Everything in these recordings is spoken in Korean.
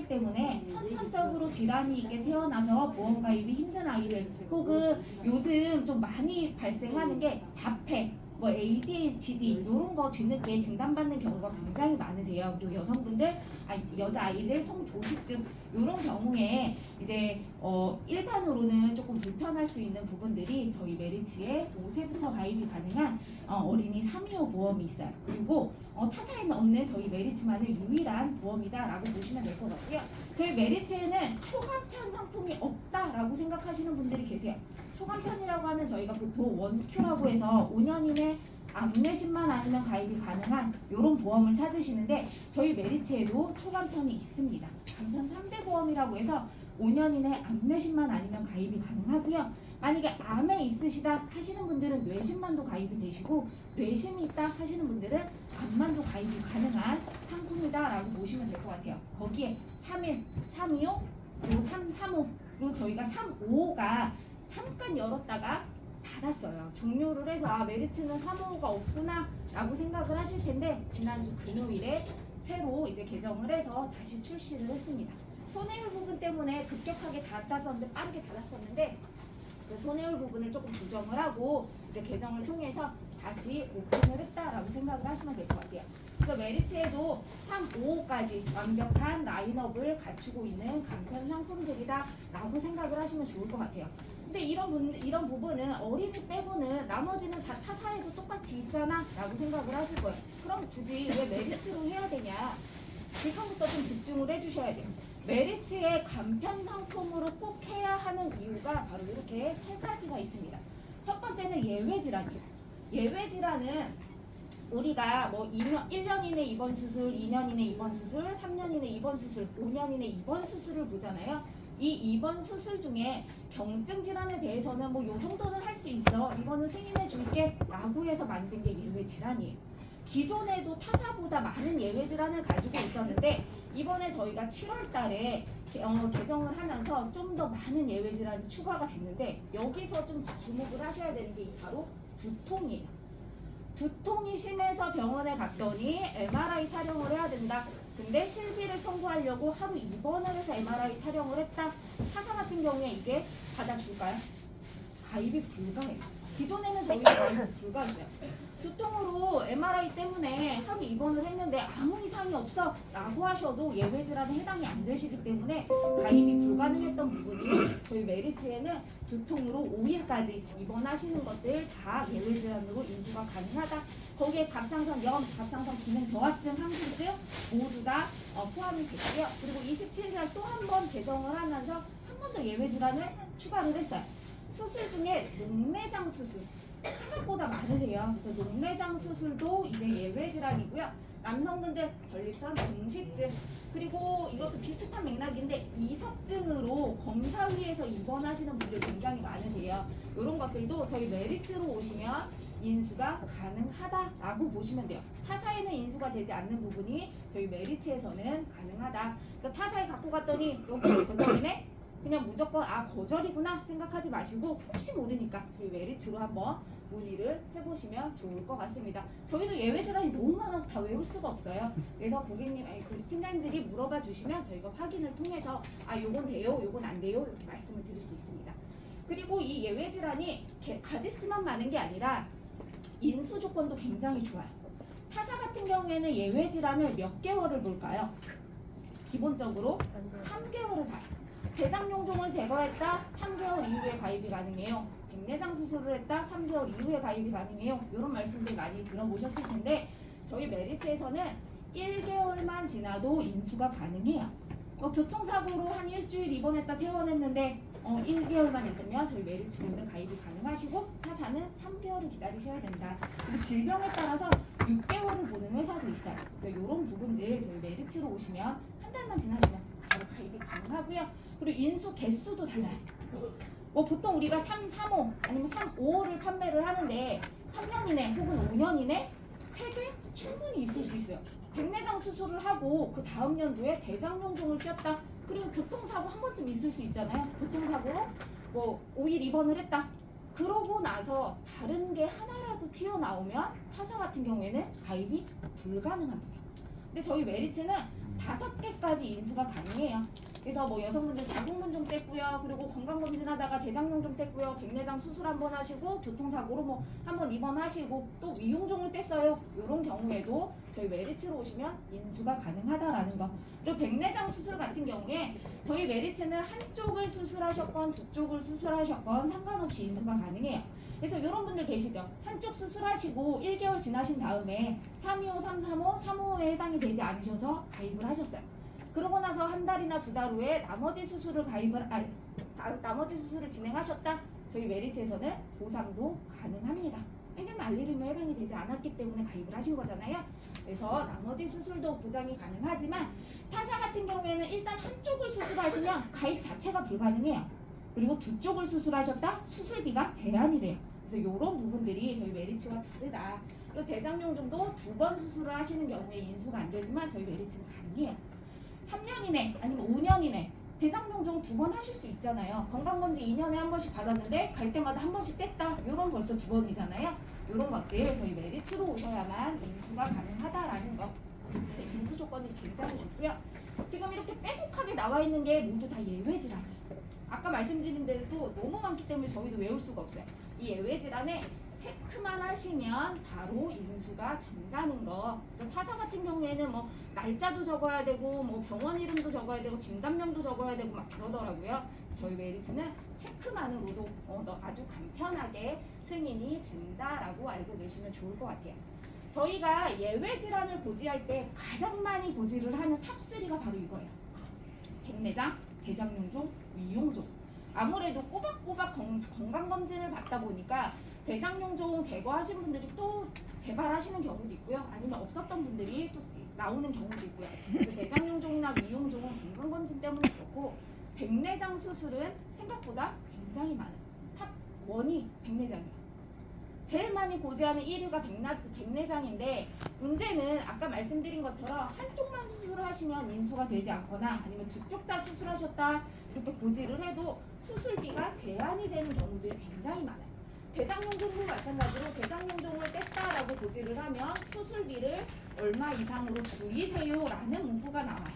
있기 때문에 선천적으로 질환이 있게 태어나서 보험 가입이 힘든 아이들, 혹은 요즘 좀 많이 발생하는 게 자폐, 뭐 ADHD 이런 거 뒤늦게 진단받는 경우가 굉장히 많으세요. 그리고 여성분들, 여자 아이들 성조숙증 이런 경우에 이제 일반으로는 조금 불편할 수 있는 부분들이 저희 메리츠에 5세부터 가입이 가능한 어린이 325 보험이 있어요. 그리고 타사에는 없는 저희 메리츠만의 유일한 보험이다라고 보시면 될 것 같고요. 저희 메리츠에는 초간편 상품이 없다라고 생각하시는 분들이 계세요. 초간편이라고 하면 저희가 보통 원큐라고 해서 5년 이내 안내심만 아니면 가입이 가능한 이런 보험을 찾으시는데 저희 메리츠에도 초간편이 있습니다. 간편 3대 보험이라고 해서 5년 이내 안내심만 아니면 가입이 가능하고요. 만약에 암에 있으시다 하시는 분들은 뇌심만도 가입이 되시고, 뇌심이 있다 하시는 분들은 암만도 가입이 가능한 상품이다라고 보시면 될 것 같아요. 거기에 31, 325, 그리고 335, 그리고 저희가 355가 잠깐 열었다가 닫았어요. 종료를 해서 메리츠는 355가 없구나 라고 생각을 하실 텐데, 지난주 금요일에 새로 이제 개정을 해서 다시 출시를 했습니다. 손해율 부분 때문에 급격하게 닫았었는데, 빠르게 닫았었는데 그 손해율 부분을 조금 조정을 하고 이제 개정을 통해서 다시 오픈을 했다라고 생각을 하시면 될 것 같아요. 그래서 메리츠에도 355까지 완벽한 라인업을 갖추고 있는 간편 상품들이다라고 생각을 하시면 좋을 것 같아요. 근데 이런 부분은 어린이 빼고는 나머지는 다 타사에도 똑같이 있잖아 라고 생각을 하실 거예요. 그럼 굳이 왜 메리츠로 해야 되냐? 지금부터 좀 집중을 해주셔야 돼요. 메리츠의 간편 상품으로 꼭 해야 하는 이유가 바로 이렇게 세 가지가 있습니다. 첫 번째는 예외 질환이에요. 예외 질환은 우리가 뭐 1년 이내 입원 수술, 2년 이내 입원 수술, 3년 이내 입원 수술, 5년 이내 입원 수술을 보잖아요. 이 입원 수술 중에 경증 질환에 대해서는 뭐 요 정도는 할 수 있어, 이거는 승인해 줄게 라고 해서 만든 게 예외 질환이에요. 기존에도 타사보다 많은 예외 질환을 가지고 있었는데 이번에 저희가 7월 달에 개정을 하면서 좀 더 많은 예외 질환이 추가가 됐는데, 여기서 좀 주목을 하셔야 되는 게 바로 두통이에요. 두통이 심해서 병원에 갔더니 MRI 촬영을 해야 된다. 근데 실비를 청구하려고 하루 입원을 해서 MRI 촬영을 했다. 타사 같은 경우에 이게 받아줄까요? 가입이 불가해요. 기존에는 저희가 가입이 불가했어요. 두통으로 MRI 때문에 하루 입원을 했는데 아무 이상이 없어 라고 하셔도 예외 질환에 해당이 안 되시기 때문에 가입이 불가능했던 부분이 저희 메리츠에는 두통으로 5일까지 입원하시는 것들 다 예외 질환으로 인수가 가능하다. 거기에 갑상선염, 갑상선 기능 저하증, 항진증 모두 다 포함이 됐고요. 그리고 27일 또 한 번 개정을 하면서 한 번 더 예외 질환을 추가를 했어요. 수술 중에 녹내장 수술 생각보다 많으세요. 그래서 녹내장 수술도 이제 예외 질환이고요. 남성분들 전립선 증식증, 그리고 이것도 비슷한 맥락인데 이석증으로 검사위에서 입원하시는 분들 굉장히 많으세요. 이런 것들도 저희 메리츠로 오시면 인수가 가능하다라고 보시면 돼요. 타사에는 인수가 되지 않는 부분이 저희 메리츠에서는 가능하다. 그래서 타사에 갖고 갔더니 여기 거절이네? 그냥 무조건 거절이구나 생각하지 마시고 혹시 모르니까 저희 메리츠로 한번 문의를 해보시면 좋을 것 같습니다. 저희도 예외 질환이 너무 많아서 다 외울 수가 없어요. 그래서 고객님, 팀장님들이 물어봐 주시면 저희가 확인을 통해서 요건 돼요, 요건 안 돼요 이렇게 말씀을 드릴 수 있습니다. 그리고 이 예외 질환이 가지수만 많은 게 아니라 인수 조건도 굉장히 좋아요. 타사 같은 경우에는 예외 질환을 몇 개월을 볼까요? 기본적으로 3개월을 봐요. 대장용종을 제거했다, 3개월 이후에 가입이 가능해요. 백내장 수술을 했다, 3개월 이후에 가입이 가능해요. 이런 말씀들 많이 들어보셨을 텐데 저희 메리츠에서는 1개월만 지나도 인수가 가능해요. 교통사고로 한 일주일 입원했다 퇴원했는데 1개월만 있으면 저희 메리츠로는 가입이 가능하시고 타사는 3개월을 기다리셔야 된다. 그리고 질병에 따라서 6개월을 보는 회사도 있어요. 그래서 이런 부분들 저희 메리츠로 오시면 한 달만 지나시면 바로 가입이 가능하고요. 그리고 인수 개수도 달라요. 보통 우리가 335 아니면 355를 판매를 하는데 3년 이내 혹은 5년 이내 3개 충분히 있을 수 있어요. 백내장 수술을 하고 그 다음 연도에 대장용종을 꼈다. 그리고 교통사고 한 번쯤 있을 수 있잖아요. 교통사고로 5일 입원을 했다. 그러고 나서 다른 게 하나라도 튀어나오면 타사 같은 경우에는 가입이 불가능합니다. 근데 저희 메리츠는 5개까지 인수가 가능해요. 그래서 뭐 여성분들 자궁근종 뗐고요. 그리고 건강검진하다가 대장용종 뗐고요. 백내장 수술 한번 하시고 교통사고로 뭐 한번 입원하시고 또 위용종을 뗐어요. 이런 경우에도 저희 메리츠로 오시면 인수가 가능하다라는 거. 그리고 백내장 수술 같은 경우에 저희 메리츠는 한쪽을 수술하셨건 두 쪽을 수술하셨건 상관없이 인수가 가능해요. 그래서 이런 분들 계시죠. 한쪽 수술하시고 1개월 지나신 다음에 325, 335, 355에 해당이 되지 않으셔서 가입을 하셨어요. 그러고 나서 한 달이나 두 달 후에 나머지 수술을 나머지 수술을 진행하셨다. 저희 메리츠에서는 보상도 가능합니다. 왜냐면 알리름에 해당이 되지 않았기 때문에 가입을 하신 거잖아요. 그래서 나머지 수술도 보장이 가능하지만 타사 같은 경우에는 일단 한쪽을 수술하시면 가입 자체가 불가능해요. 그리고 두 쪽을 수술하셨다? 수술비가 제한이 돼요. 그래서 이런 부분들이 저희 메리츠와 다르다. 그리고 대장용종도 2번 수술을 하시는 경우에 인수가 안 되지만 저희 메리츠는 가능해요. 3년 이내 아니면 5년 이내 대장용종 2번 하실 수 있잖아요. 건강검진 2년에 한 번씩 받았는데 갈 때마다 한 번씩 뗐다. 이런 벌써 2번이잖아요. 이런 것들 저희 메리츠로 오셔야만 인수가 가능하다라는 거. 인수 조건이 굉장히 좋고요. 지금 이렇게 빼곡하게 나와 있는 게 모두 다 예외 질환이에요. 아까 말씀드린 대로 너무 많기 때문에 저희도 외울 수가 없어요. 이 예외 질환에 체크만 하시면 바로 인수가 된다는 거. 타사 같은 경우에는 뭐 날짜도 적어야 되고 뭐 병원 이름도 적어야 되고 진단명도 적어야 되고 막 그러더라고요. 저희 메리츠는 체크만으로도 아주 간편하게 승인이 된다라고 알고 계시면 좋을 것 같아요. 저희가 예외 질환을 고지할 때 가장 많이 고지를 하는 탑3가 바로 이거예요. 백내장, 대장용종, 위용종. 아무래도 꼬박꼬박 건강검진을 받다 보니까 대장용종 제거하신 분들이 또 재발하시는 경우도 있고요. 아니면 없었던 분들이 또 나오는 경우도 있고요. 그래서 대장용종이나 위용종은 건강검진 때문에 그렇고 백내장 수술은 생각보다 굉장히 많아요. 탑 1이 백내장이에요. 제일 많이 고지하는 1위가 백내장인데 문제는 아까 말씀드린 것처럼 한쪽만 수술을 하시면 인수가 되지 않거나 아니면 두 쪽 다 수술하셨다 이렇게 고지를 해도 수술비가 제한이 되는 경우들이 굉장히 많아요. 대장용종도 마찬가지로 대장용종을 뗐다라고 고지를 하면 수술비를 얼마 이상으로 줄이세요라는 문구가 나와요.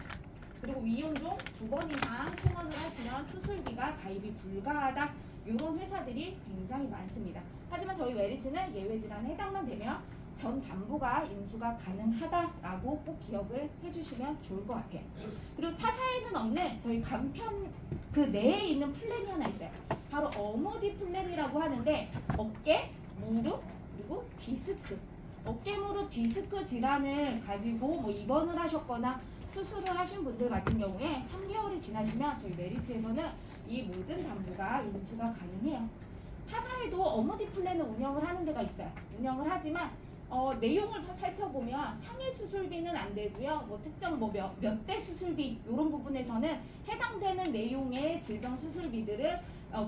그리고 위용종 2번 이상 승원을 하시면 수술비가 가입이 불가하다. 이런 회사들이 굉장히 많습니다. 하지만 저희 메리츠는 예외 질환에 해당만 되면 전 담보가 인수가 가능하다라고 꼭 기억을 해주시면 좋을 것 같아요. 그리고 타사에는 없는 저희 간편 그 내에 있는 플랜이 하나 있어요. 바로 어머디 플랜이라고 하는데 어깨, 무릎, 그리고 디스크. 어깨, 무릎, 디스크 질환을 가지고 뭐 입원을 하셨거나 수술을 하신 분들 같은 경우에 3개월이 지나시면 저희 메리츠에서는 이 모든 담보가 인수가 가능해요. 타사에도 어머니 플랜을 운영을 하는 데가 있어요. 운영을 하지만 내용을 살펴보면 상해 수술비는 안 되고요. 뭐 특정 뭐 몇 대 수술비 이런 부분에서는 해당되는 내용의 질병 수술비들을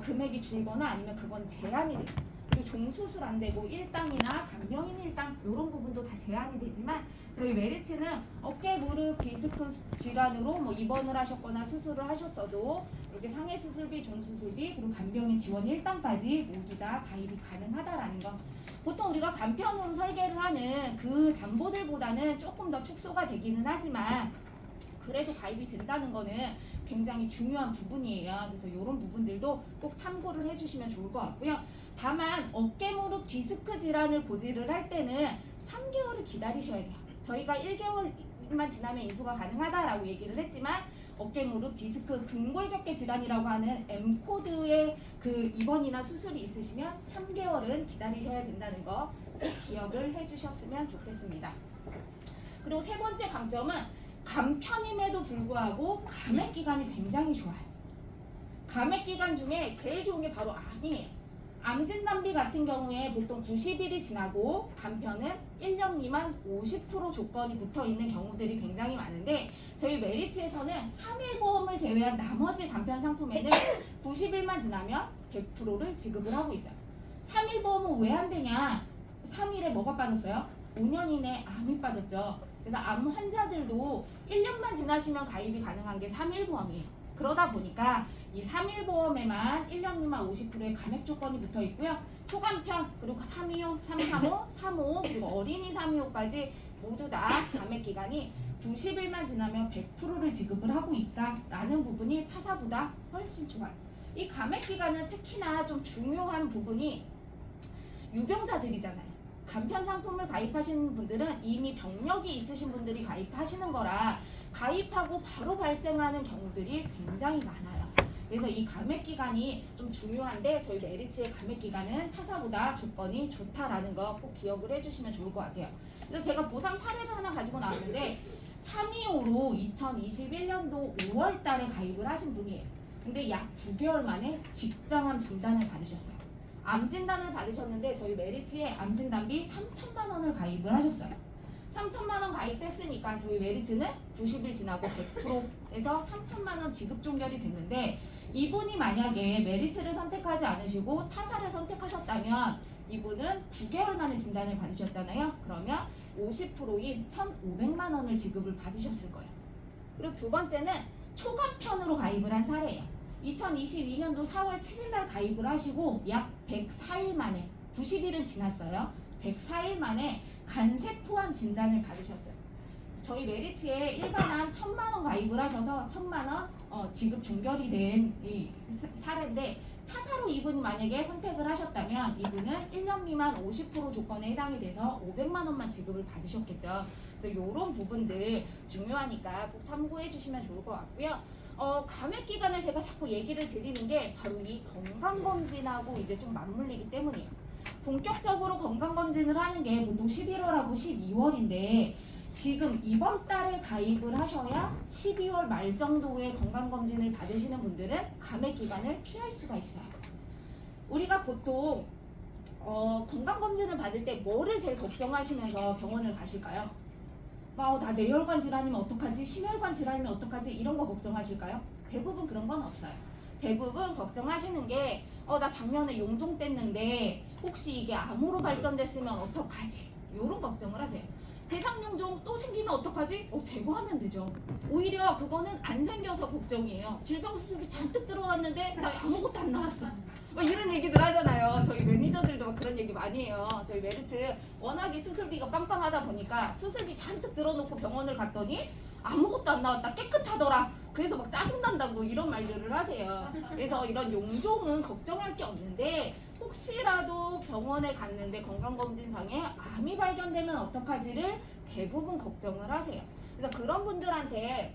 금액이 줄거나 아니면 그건 제한이 돼요. 그리고 종수술 안 되고 일당이나 간병인 일당 이런 부분도 다 제한이 되지만 저희 메리츠는 어깨, 무릎, 디스크 질환으로 뭐 입원을 하셨거나 수술을 하셨어도 이렇게 상해 수술비, 종수술비, 그리고 간병인 지원 일당까지 모두 다 가입이 가능하다라는 거. 보통 우리가 간편으로 설계를 하는 그 담보들보다는 조금 더 축소가 되기는 하지만 그래도 가입이 된다는 거는 굉장히 중요한 부분이에요. 그래서 이런 부분들도 꼭 참고를 해주시면 좋을 것 같고요. 다만 어깨, 무릎, 디스크 질환을 고지를 할 때는 3개월을 기다리셔야 돼요. 저희가 1개월만 지나면 인수가 가능하다라고 얘기를 했지만 어깨, 무릎, 디스크, 근골격계 질환이라고 하는 M코드의 그 입원이나 수술이 있으시면 3개월은 기다리셔야 된다는 거 꼭 기억을 해주셨으면 좋겠습니다. 그리고 세 번째 강점은 간편임에도 불구하고 감액 기간이 굉장히 좋아요. 감액 기간 중에 제일 좋은 게 바로 암이에요. 암 진단비 같은 경우에 보통 90일이 지나고 간편은 1년 미만 50% 조건이 붙어 있는 경우들이 굉장히 많은데 저희 메리츠에서는 3일 보험을 제외한 나머지 간편 상품에는 90일만 지나면 100%를 지급을 하고 있어요. 3일 보험은 왜 안 되냐? 3일에 뭐가 빠졌어요? 5년 이내 암이 빠졌죠. 그래서 암 환자들도 1년만 지나시면 가입이 가능한 게 3일 보험이에요. 그러다 보니까 이 3일 보험에만 1년 미만 50%의 감액 조건이 붙어 있고요. 초간편, 그리고 325, 335, 355, 그리고 어린이 325까지 모두 다 감액 기간이 90일만 지나면 100%를 지급을 하고 있다라는 부분이 타사보다 훨씬 좋아요. 이 감액 기간은 특히나 좀 중요한 부분이 유병자들이잖아요. 간편 상품을 가입하시는 분들은 이미 병력이 있으신 분들이 가입하시는 거라 가입하고 바로 발생하는 경우들이 굉장히 많아요. 그래서 이 감액 기간이 좀 중요한데 저희 메리츠의 감액 기간은 타사보다 조건이 좋다라는 거 꼭 기억을 해주시면 좋을 것 같아요. 그래서 제가 보상 사례를 하나 가지고 나왔는데 325 2021년도 5월 달에 가입을 하신 분이에요. 근데 약 9개월 만에 직장암 진단을 받으셨어요. 암 진단을 받으셨는데 저희 메리츠에 암 진단비 3천만 원을 가입을 하셨어요. 3천만 원 가입했으니까 저희 메리츠는 90일 지나고 100%에서 3천만 원 지급 종결이 됐는데 이분이 만약에 메리츠를 선택하지 않으시고 타사를 선택하셨다면 이분은 9개월 만에 진단을 받으셨잖아요. 그러면 50%인 1,500만 원을 지급을 받으셨을 거예요. 그리고 두 번째는 초간편으로 가입을 한 사례예요. 2022년도 4월 7일 날 가입을 하시고 약 104일 만에 90일은 지났어요. 104일 만에 간세포암 진단을 받으셨어요. 저희 메리츠에 일반암 1,000만 원 가입을 하셔서 1,000만 원 지급 종결이 된 이 사례인데 타사로 이분이 만약에 선택을 하셨다면 이분은 1년 미만 50% 조건에 해당이 돼서 500만 원만 지급을 받으셨겠죠. 그래서 이런 부분들 중요하니까 꼭 참고해 주시면 좋을 것 같고요. 감액 기간을 제가 자꾸 얘기를 드리는 게 바로 이 건강검진하고 이제 좀 맞물리기 때문이에요. 본격적으로 건강검진을 하는 게 보통 11월하고 12월인데 지금 이번 달에 가입을 하셔야 12월 말 정도에 건강검진을 받으시는 분들은 감액 기간을 피할 수가 있어요. 우리가 보통 건강검진을 받을 때 뭐를 제일 걱정하시면서 병원을 가실까요? 나 뇌혈관 질환이면 어떡하지? 심혈관 질환이면 어떡하지? 이런 거 걱정하실까요? 대부분 그런 건 없어요. 대부분 걱정하시는 게 나 작년에 용종 뗐는데 혹시 이게 암으로 발전됐으면 어떡하지? 이런 걱정을 하세요. 대장용종 또 생기면 어떡하지? 제거하면 되죠. 오히려 그거는 안 생겨서 걱정이에요. 질병수습이 잔뜩 들어왔는데 나 아무것도 안 나왔어. 이런 얘기들 하잖아요. 저희 매니저들도 막 그런 얘기 많이 해요. 저희 메리츠 워낙에 수술비가 빵빵하다 보니까 수술비 잔뜩 들어놓고 병원을 갔더니 아무것도 안 나왔다. 깨끗하더라. 그래서 막 짜증난다고 이런 말들을 하세요. 그래서 이런 용종은 걱정할 게 없는데 혹시라도 병원에 갔는데 건강검진상에 암이 발견되면 어떡하지를 대부분 걱정을 하세요. 그래서 그런 분들한테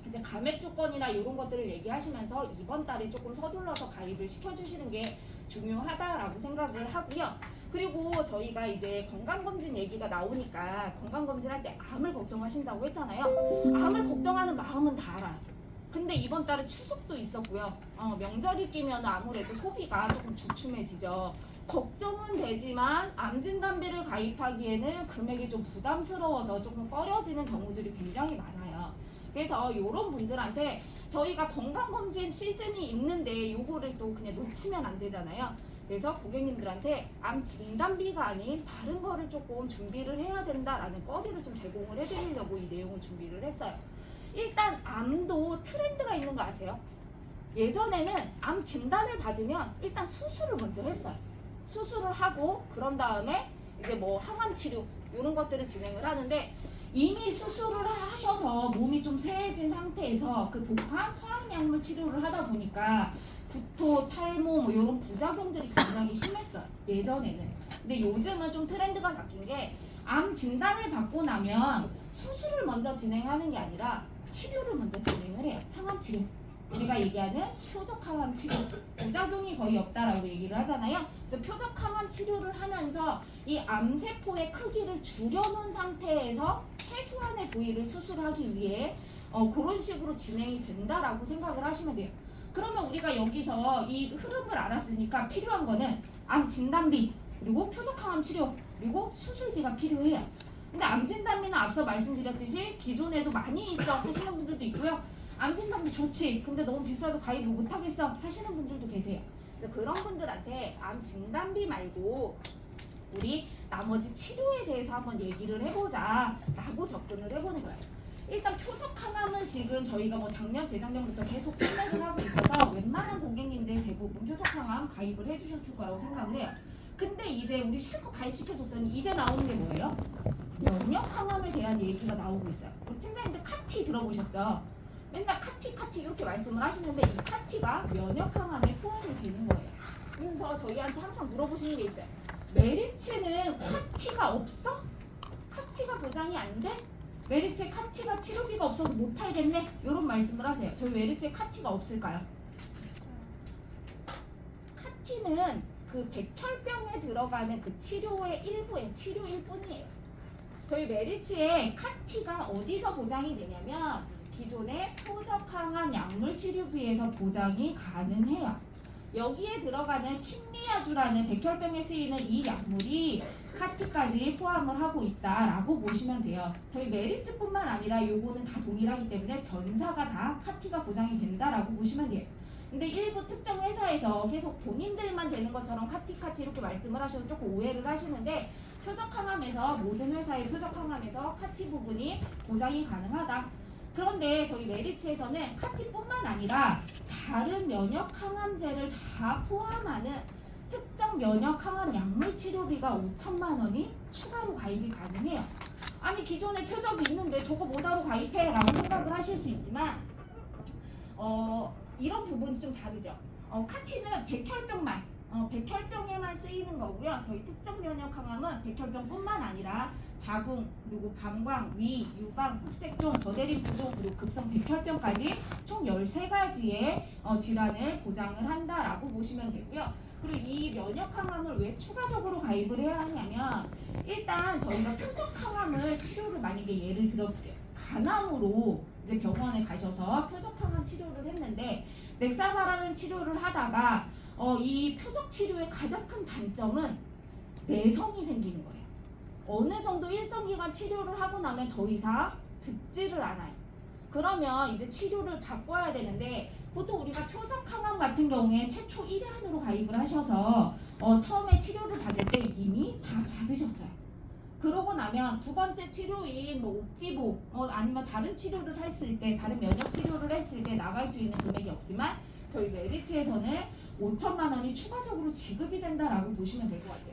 이제 감액 조건이나 이런 것들을 얘기하시면서 이번 달에 조금 서둘러서 가입을 시켜주시는 게 중요하다라고 생각을 하고요. 그리고 저희가 이제 건강검진 얘기가 나오니까 건강검진할 때 암을 걱정하신다고 했잖아요. 암을 걱정하는 마음은 다 알아요. 근데 이번 달에 추석도 있었고요. 명절이 끼면 아무래도 소비가 조금 주춤해지죠. 걱정은 되지만 암 진단비를 가입하기에는 금액이 좀 부담스러워서 조금 꺼려지는 경우들이 굉장히 많아요. 그래서 이런 분들한테 저희가 건강검진 시즌이 있는데 요거를 또 그냥 놓치면 안 되잖아요. 그래서 고객님들한테 암 진단비가 아닌 다른 거를 조금 준비를 해야 된다라는 거리를 좀 제공을 해드리려고 이 내용을 준비를 했어요. 일단 암도 트렌드가 있는 거 아세요? 예전에는 암 진단을 받으면 일단 수술을 먼저 했어요. 수술을 하고 그런 다음에 이제 뭐 항암 치료 이런 것들을 진행을 하는데 이미 수술을 하셔서 몸이 좀 쇠해진 상태에서 그 독한 화학약물 치료를 하다 보니까 구토, 탈모 뭐 이런 부작용들이 굉장히 심했어요. 예전에는. 근데 요즘은 좀 트렌드가 바뀐 게 암 진단을 받고 나면 수술을 먼저 진행하는 게 아니라 치료를 먼저 진행을 해요. 항암 치료. 우리가 얘기하는 표적 항암 치료. 부작용이 거의 없다라고 얘기를 하잖아요. 그래서 표적 항암 치료를 하면서 이 암세포의 크기를 줄여놓은 상태에서 최소한의 부위를 수술하기 위해 그런 식으로 진행이 된다라고 생각을 하시면 돼요. 그러면 우리가 여기서 이 흐름을 알았으니까 필요한 거는 암 진단비, 그리고 표적 항암 치료, 그리고 수술비가 필요해요. 근데 암 진단비는 앞서 말씀드렸듯이 기존에도 많이 있어 하시는 분들도 있고요. 암 진단비 좋지, 근데 너무 비싸도 가입을 못하겠어 하시는 분들도 계세요. 그런 분들한테 암 진단비 말고 우리 나머지 치료에 대해서 한번 얘기를 해보자 라고 접근을 해보는 거예요. 일단 표적 항암은 지금 저희가 뭐 작년, 재작년부터 계속 판매를 하고 있어서 웬만한 고객님들 대부분 표적 항암 가입을 해주셨을 거라고 생각을 해요. 근데 이제 우리 실컷 가입시켜줬더니 이제 나오는 게 뭐예요? 면역 항암에 대한 얘기가 나오고 있어요. 우리 팀장님들 카티 들어보셨죠? 맨날 카티 이렇게 말씀을 하시는데 이 카티가 면역 항암에 포함이 되는 거예요. 그래서 저희한테 항상 물어보시는 게 있어요. 메리츠는 카티가 없어? 카티가 보장이 안 돼? 메리츠에 카티가 치료비가 없어서 못 팔겠네? 이런 말씀을 하세요. 저희 메리츠에 카티가 없을까요? 카티는 그 백혈병에 들어가는 그 치료의 일부의 치료일 뿐이에요. 저희 메리츠에 카티가 어디서 보장이 되냐면 기존의 표적항암 약물 치료비에서 보장이 가능해요. 여기에 들어가는 킴리아주라는 백혈병에 쓰이는 이 약물이 카티까지 포함을 하고 있다라고 보시면 돼요. 저희 메리츠뿐만 아니라 요거는 다 동일하기 때문에 전사가 다 카티가 보장이 된다라고 보시면 돼요. 근데 일부 특정 회사에서 계속 본인들만 되는 것처럼 카티 이렇게 말씀을 하셔서 조금 오해를 하시는데 표적항암에서 모든 회사의 표적항암에서 카티 부분이 보장이 가능하다. 그런데 저희 메리츠에서는 카티뿐만 아니라 다른 면역 항암제를 다 포함하는 특정 면역 항암 약물 치료비가 5천만 원이 추가로 가입이 가능해요. 아니 기존에 표적이 있는데 저거 뭐하러 가입해? 라고 생각을 하실 수 있지만 이런 부분이 좀 다르죠. 카티는 백혈병에만 쓰이는 거고요. 저희 특정 면역 항암은 백혈병뿐만 아니라 자궁, 그리고 방광, 위, 유방, 흑색종, 거대림부종, 그리고 급성 백혈병까지 총 13가지의 질환을 보장을 한다라고 보시면 되고요. 그리고 이 면역 항암을 왜 추가적으로 가입을 해야 하냐면 일단 저희가 표적 항암을 치료를 만약에 예를 들어볼게요. 간암으로 이제 병원에 가셔서 표적 항암 치료를 했는데 넥사바라는 치료를 하다가 이 표적 치료의 가장 큰 단점은 내성이 생기는 거예요. 어느 정도 일정 기간 치료를 하고 나면 더 이상 듣지를 않아요. 그러면 이제 치료를 바꿔야 되는데 보통 우리가 표적 항암 같은 경우에 최초 1회안으로 가입을 하셔서 처음에 치료를 받을 때 이미 다 받으셨어요. 그러고 나면 두 번째 치료인 뭐 옵티보 아니면 다른 치료를 했을 때 다른 면역 치료를 했을 때 나갈 수 있는 금액이 없지만 저희 메리츠에서는 5천만 원이 추가적으로 지급이 된다라고 보시면 될 것 같아요.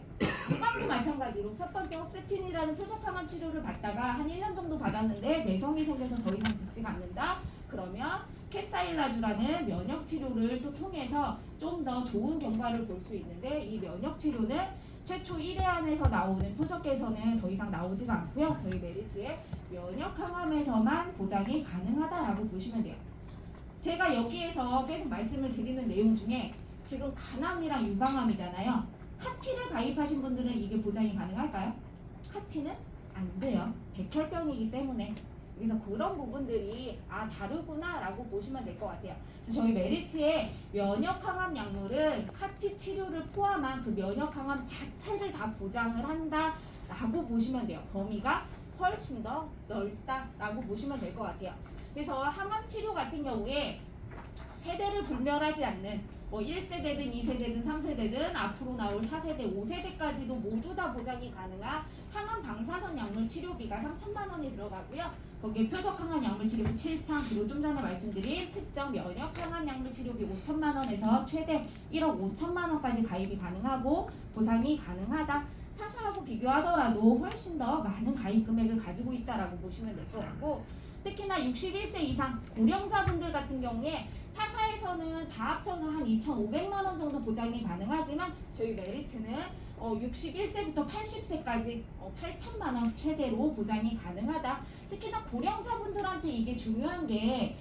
이만큼 마찬가지로 첫 번째 옥세틴이라는 표적항암 치료를 받다가 한 1년 정도 받았는데 내성이 생겨서 더 이상 듣지가 않는다. 그러면 캐사일라주라는 면역 치료를 또 통해서 좀 더 좋은 경과를 볼 수 있는데 이 면역 치료는 최초 1회안에서 나오는 표적에서는 더 이상 나오지가 않고요. 저희 메리츠의 면역 항암에서만 보장이 가능하다라고 보시면 돼요. 제가 여기에서 계속 말씀을 드리는 내용 중에 지금 간암이랑 유방암이잖아요. 카티를 가입하신 분들은 이게 보장이 가능할까요? 카티는 안 돼요. 백혈병이기 때문에. 그래서 그런 부분들이 다르구나 라고 보시면 될 것 같아요. 그래서 저희 메리츠의 면역 항암 약물은 카티 치료를 포함한 그 면역 항암 자체를 다 보장을 한다 라고 보시면 돼요. 범위가 훨씬 더 넓다라고 보시면 될 것 같아요. 그래서 항암 치료 같은 경우에 세대를 분별하지 않는 뭐 1세대든 2세대든 3세대든 앞으로 나올 4세대, 5세대까지도 모두 다 보장이 가능한 항암 방사선 약물 치료비가 3천만 원이 들어가고요. 거기에 표적 항암 약물 치료비 7천, 그리고 좀 전에 말씀드린 특정 면역 항암 약물 치료비 5천만 원에서 최대 1억 5천만 원까지 가입이 가능하고 보상이 가능하다. 타사하고 비교하더라도 훨씬 더 많은 가입 금액을 가지고 있다라고 보시면 될 것 같고, 특히나 61세 이상 고령자분들 같은 경우에 타사에서는 다 합쳐서 한 2,500만 원 정도 보장이 가능하지만 저희 메리츠는 61세부터 80세까지 8천만 원 최대로 보장이 가능하다. 특히나 고령자분들한테 이게 중요한 게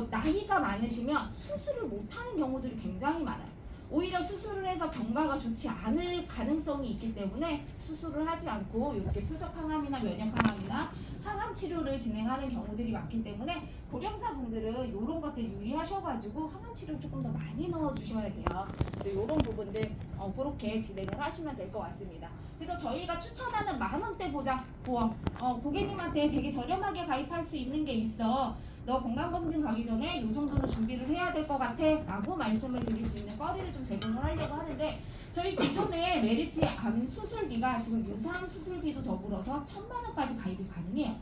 나이가 많으시면 수술을 못하는 경우들이 굉장히 많아요. 오히려 수술을 해서 경과가 좋지 않을 가능성이 있기 때문에 수술을 하지 않고 이렇게 표적 항암이나 면역 항암이나 항암 치료를 진행하는 경우들이 많기 때문에 고령자분들은 이런 것들 유의하셔가지고 항암 치료를 조금 더 많이 넣어주셔야 돼요. 이런 부분들 그렇게 진행을 하시면 될 것 같습니다. 그래서 저희가 추천하는 만원대 보장 보험 고객님한테 되게 저렴하게 가입할 수 있는 게 있어. 너 건강검진 가기 전에 이 정도는 준비를 해야 될 것 같아 라고 말씀을 드릴 수 있는 거리를 좀 제공을 하려고 하는데 저희 기존에 메리츠의 암 수술비가 지금 유사암 수술비도 더불어서 1,000만 원까지 가입이 가능해요.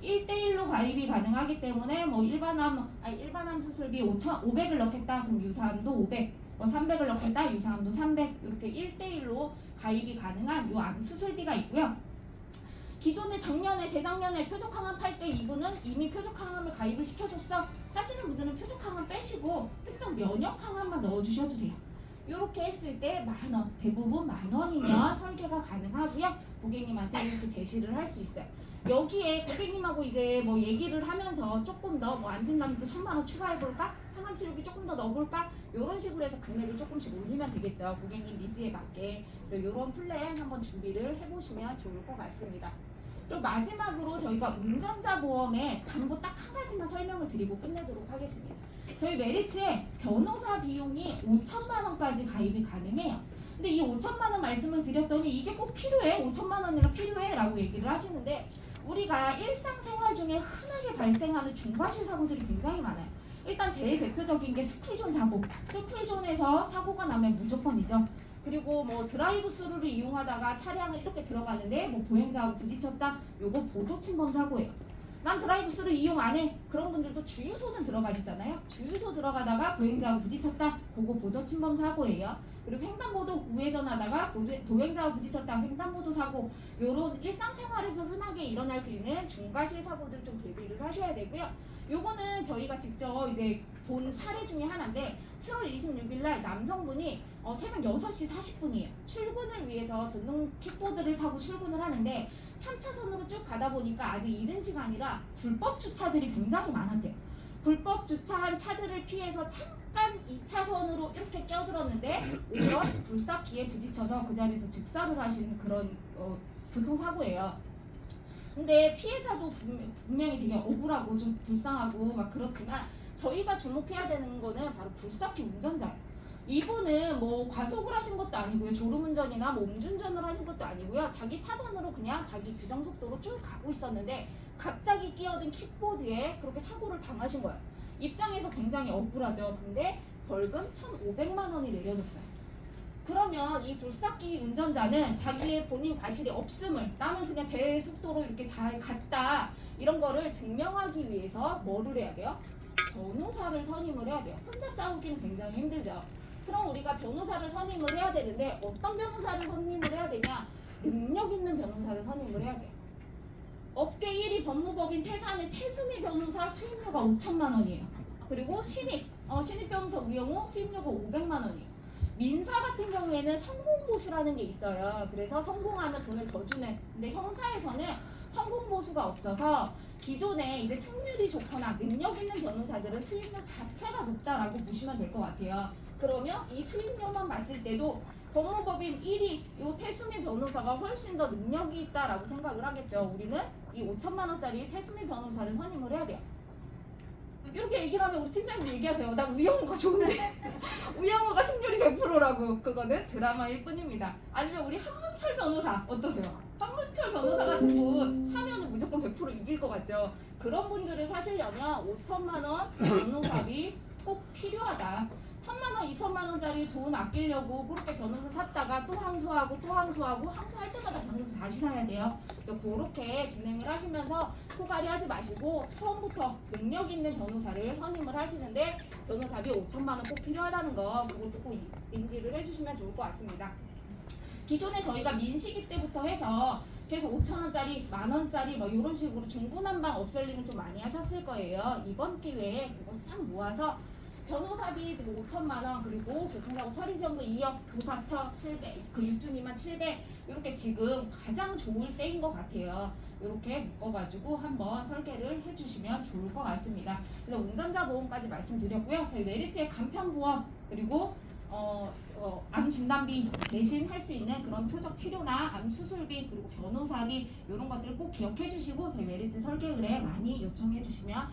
1대1로 가입이 가능하기 때문에 뭐 일반암 수술비 500을 넣겠다 그럼 유사암도 500, 300을 넣겠다 유사암도 300 이렇게 1대1로 가입이 가능한 요 암 수술비가 있고요. 기존에 작년에 재작년에 표적항암 팔 때 이분은 이미 표적항암을 가입을 시켜줬어 하시는 분들은 표적항암 빼시고 특정 면역항암만 넣어주셔도 돼요. 이렇게 했을 때 10,000원, 대부분 10,000원이면 설계가 가능하고요. 고객님한테 이렇게 제시를 할 수 있어요. 여기에 고객님하고 이제 뭐 얘기를 하면서 조금 더 뭐 안 된다면 또 1,000만 원 추가해볼까? 항암 치료비 조금 더 넣어볼까? 이런 식으로 해서 금액을 조금씩 올리면 되겠죠. 고객님 니즈에 맞게. 그래서 이런 플랜 한번 준비를 해보시면 좋을 것 같습니다. 그리고 마지막으로 저희가 운전자 보험에 담보 딱 한 가지만 설명을 드리고 끝내도록 하겠습니다. 저희 메리츠에 변호사 비용이 5,000만 원까지 가입이 가능해요. 근데 이 5,000만 원 말씀을 드렸더니 이게 꼭 필요해? 5,000만 원이나 필요해? 라고 얘기를 하시는데 우리가 일상생활 중에 흔하게 발생하는 중과실 사고들이 굉장히 많아요. 일단 제일 대표적인 게 스쿨존 사고. 스쿨존에서 사고가 나면 무조건이죠. 그리고 뭐 드라이브 스루를 이용하다가 차량을 이렇게 들어가는데 뭐 보행자하고 부딪혔다. 요거 보도 침범 사고예요. 난 드라이브 스루 이용 안 해. 그런 분들도 주유소는 들어가시잖아요. 주유소 들어가다가 보행자하고 부딪혔다. 그거 보도 침범 사고예요. 그리고 횡단보도 우회전하다가 도행자와 부딪혔다. 횡단보도 사고. 요런 일상생활에서 흔하게 일어날 수 있는 중과실 사고들 좀 대비를 하셔야 되고요. 요거는 저희가 직접 이제 본 사례 중에 하나인데 7월 26일 날 남성분이 새벽 6시 40분이에요. 출근을 위해서 전동 킥보드를 타고 출근을 하는데 3차선으로 쭉 가다 보니까 아직 이른 시간이라 불법 주차들이 굉장히 많았대요. 불법 주차한 차들을 피해서 잠깐 2차선으로 이렇게 껴들었는데 오히려 불삭기에 부딪혀서 그 자리에서 즉사를 하시는 그런 교통사고예요. 근데 피해자도 분명히 되게 억울하고 좀 불쌍하고 막 그렇지만 저희가 주목해야 되는 거는 바로 불삭기 운전자예요. 이분은 뭐 과속을 하신 것도 아니고요. 졸음운전이나 뭐 음주운전을 하신 것도 아니고요. 자기 차선으로 그냥 자기 규정 속도로 쭉 가고 있었는데 갑자기 끼어든 킥보드에 그렇게 사고를 당하신 거예요. 입장에서 굉장히 억울하죠. 근데 벌금 1,500만 원이 내려졌어요. 그러면 이 불삭기 운전자는 자기의 본인 과실이 없음을 나는 그냥 제 속도로 이렇게 잘 갔다 이런 거를 증명하기 위해서 뭐를 해야 돼요? 변호사를 선임을 해야 돼요. 혼자 싸우기는 굉장히 힘들죠. 그럼 우리가 변호사를 선임을 해야 되는데 어떤 변호사를 선임을 해야 되냐? 능력 있는 변호사를 선임을 해야 돼요. 업계 1위 법무법인 태산의 태수미 변호사 수임료가 5,000만 원이에요. 그리고 신입 변호사 우영우 수임료가 500만 원이에요. 민사 같은 경우에는 성공보수라는 게 있어요. 그래서 성공하면 돈을 더 주는. 근데 형사에서는 성공보수가 없어서 기존에 이제 승률이 좋거나 능력 있는 변호사들은 수임료 자체가 높다라고 보시면 될 것 같아요. 그러면 이 수임료만 봤을 때도 법무법인 1위 이 태수미 변호사가 훨씬 더 능력이 있다라고 생각을 하겠죠. 우리는 이 5,000만 원짜리 태수미 변호사를 선임을 해야 돼요. 이렇게 얘기를 하면 우리 팀장님 얘기하세요. 나 우영우가 좋은데 우영우가 승률이 100%라고. 그거는 드라마일 뿐입니다. 아니면 우리 한문철 변호사 어떠세요? 한문철 변호사 같은 분 사면은 무조건 100% 이길 것 같죠. 그런 분들을 사시려면 5,000만 원 변호사비 꼭 필요하다. 1,000만 원, 2,000만 원짜리 돈 아끼려고 그렇게 변호사 샀다가 또 항소하고 항소할 때마다 변호사 다시 사야 돼요. 그래서 그렇게 진행을 하시면서 소갈이 하지 마시고 처음부터 능력 있는 변호사를 선임을 하시는데 변호사비 5,000만 원 꼭 필요하다는 거 그것도 꼭 인지를 해주시면 좋을 것 같습니다. 기존에 저희가 민식이 때부터 해서 그래서 5,000원짜리, 만원짜리 뭐 이런 식으로 중구난방 업셀링을 좀 많이 하셨을 거예요. 이번 기회에 그거 싹 모아서 변호사비 지금 5,000만 원 그리고 교통사고 처리 지원금 2억 교사처 700, 그 6주 미만 700 이렇게 지금 가장 좋을 때인 것 같아요. 이렇게 묶어가지고 한번 설계를 해주시면 좋을 것 같습니다. 그래서 운전자 보험까지 말씀드렸고요. 저희 메리츠의 간편보험 그리고 암 진단비 대신 할 수 있는 그런 표적 치료나 암 수술비 그리고 변호사비 이런 것들을 꼭 기억해 주시고 저희 메리츠 설계 의뢰 많이 요청해 주시면